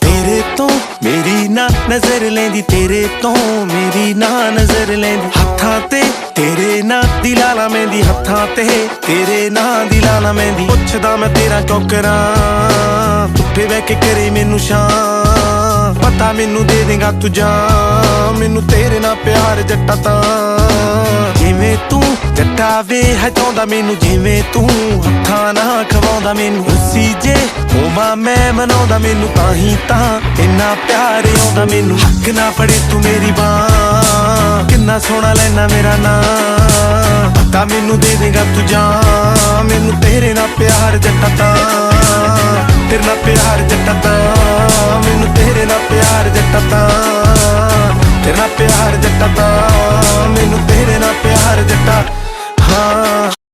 तेरे तो मेरी ना नजर लेंदी, तेरे तो मेरी ना नजर लेंदी। हत्थां ते तेरे ना दी लाला मेहंदी, हत्थां ते तेरे ना दी लाला मेहंदी। पुछदा मैं तेरा क्यों करां, धुप्पे बह के करे मैनू शां। पता मैनू दे देगा तू जान, मैनू तेरे नाल प्यार जट्टा तां। जिवें तू जट्टा वे है चाहुंदा मैनू, जिवें तू हत्थां नाल खवाउंदा मैनू। उसी जे होवां मैं मनाउंदा मैनू, ताहीं तां इन्ना प्यार आउंदा मैनू। हक ना फड़े तू मेरी बांह, किन्ना सोहना लैना मेरा नां। पता मैनू दे देगा तू जान, मैनू तेरे नाल प्यार जट्टा तां। तेरे नाल प्यार जट्टा तां, मैनू तेरे नाल प्यार जट्टा तां। तेरे नाल प्यार जट्टा तां, मैनू तेरे नाल प्यार जट्टा। हाँ